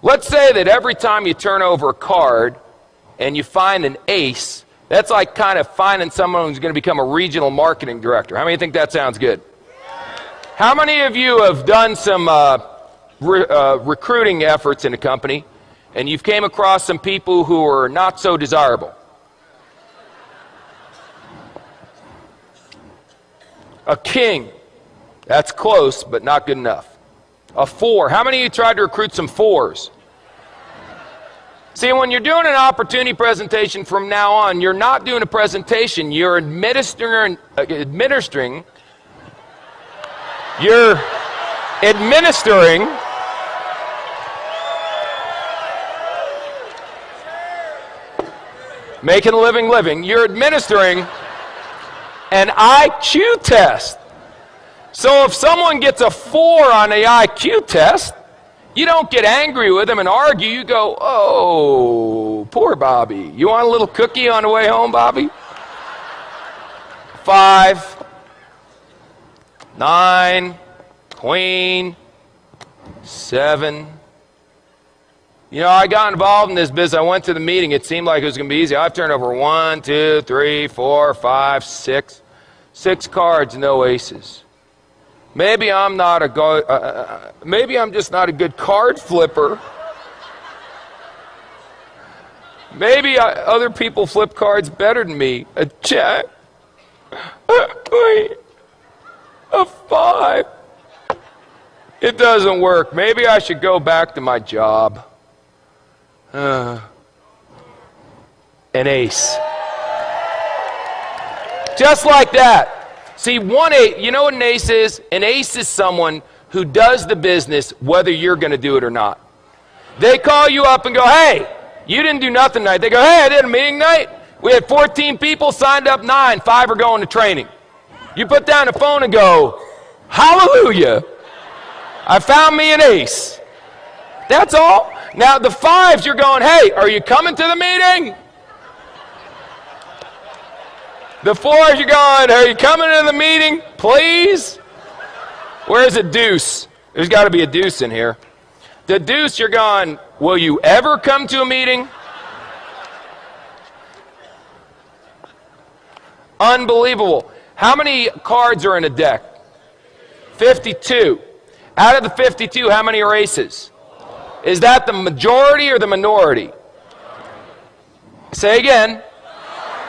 Let's say that every time you turn over a card and you find an ace, that's like kind of finding someone who's going to become a regional marketing director. How many think that sounds good? How many of you have done some recruiting efforts in a company and you've came across some people who are not so desirable? A king. That's close, but not good enough. A 4. How many of you tried to recruit some 4s? See, when you're doing an opportunity presentation from now on, you're not doing a presentation. You're administering making a living. You're administering an IQ test. So if someone gets a 4 on the IQ test, you don't get angry with them and argue. You go, oh, poor Bobby. You want a little cookie on the way home, Bobby? 5, 9, queen, 7. You know, I got involved in this business. I went to the meeting. It seemed like it was going to be easy. I've turned over 1, 2, 3, 4, 5, 6. 6 cards, no aces. Maybe I'm just not a good card flipper. Maybe other people flip cards better than me. A jack. A 5. It doesn't work. Maybe I should go back to my job. An ace. Just like that. See, 1 8, you know what an ace is? An ace is someone who does the business whether you're going to do it or not. They call you up and go, hey, you didn't do nothing tonight. They go, hey, I did a meeting night. We had 14 people, signed up 9, 5 are going to training. You put down the phone and go, hallelujah, I found me an ace. That's all. Now the 5s, you're going, hey, are you coming to the meeting? The 4s, you're going, are you coming to the meeting, please? Where's a deuce? There's got to be a deuce in here. The deuce, you're going, will you ever come to a meeting? Unbelievable. How many cards are in a deck? 52. Out of the 52, how many are aces? Is that the majority or the minority? Say again.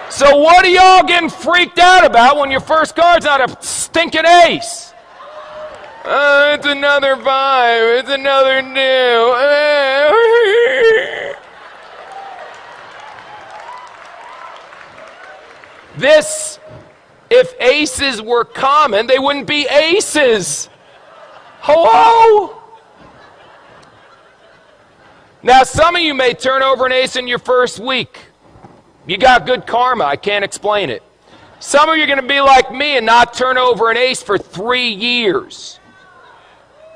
So what are y'all getting freaked out about when your first card's not a stinking ace? It's another 5. It's another 2. This, if aces were common, they wouldn't be aces. Hello? Now, some of you may turn over an ace in your first week. You got good karma. I can't explain it. Some of you are going to be like me and not turn over an ace for 3 years.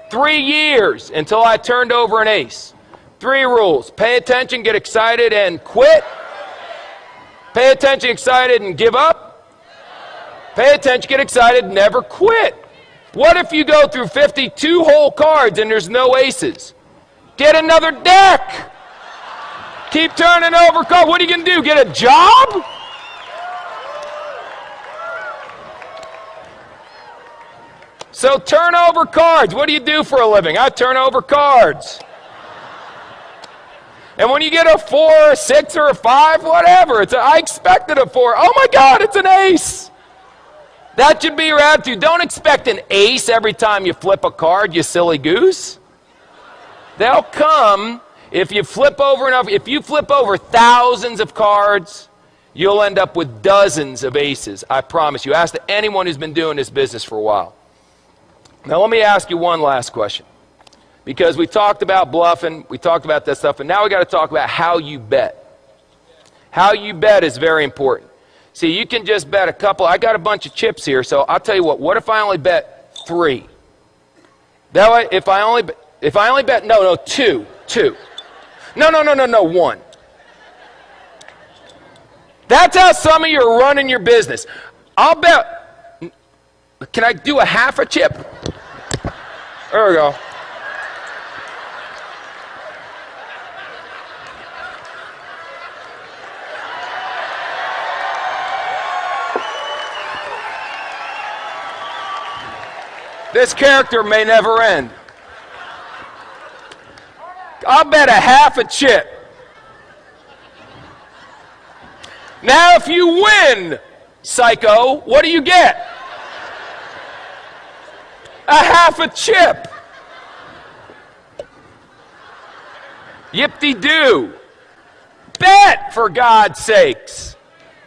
3 years until I turned over an ace. 3 rules. Pay attention, get excited, and quit. Pay attention, excited, and give up. Pay attention, get excited, never quit. What if you go through 52 whole cards and there's no aces? Get another deck. Keep turning over cards. What are you going to do? Get a job? So turn over cards. What do you do for a living? I turn over cards. And when you get a 4, a 6, or a 5, whatever, I expected a 4. Oh my God, it's an ace. That should be your attitude. Don't expect an ace every time you flip a card, you silly goose. They'll come if you flip over enough. If you flip over thousands of cards, you'll end up with dozens of aces. I promise you. Ask anyone who's been doing this business for a while. Now let me ask you one last question. Because we talked about bluffing, we talked about that stuff, and now we got to talk about how you bet. How you bet is very important. See, you can just bet a couple. I got a bunch of chips here, so I'll tell you what if I only bet 3? That way, if I only bet, no, 2. No, 1. That's how some of you are running your business. I'll bet, can I do a half a chip? There we go. This character may never end. I'll bet a half a chip. Now, if you win, psycho, what do you get? A half a chip. Yip-de-doo. Bet, for God's sakes.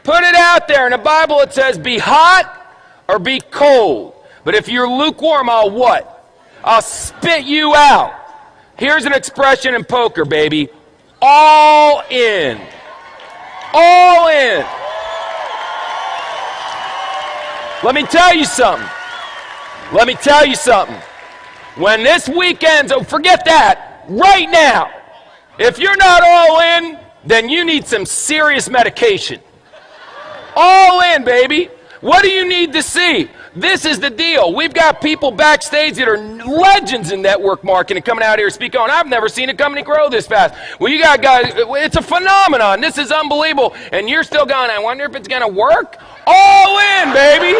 Put it out there. In the Bible it says be hot or be cold. But if you're lukewarm, I'll what? I'll spit you out. Here's an expression in poker, baby. All in. All in. Let me tell you something. Let me tell you something. When this weekend's over, forget that. Right now. If you're not all in, then you need some serious medication. All in, baby. What do you need to see? This is the deal. We've got people backstage that are legends in network marketing coming out here to speak on. I've never seen a company grow this fast. Well, you got guys, it's a phenomenon. This is unbelievable. And you're still going, I wonder if it's going to work? All in, baby.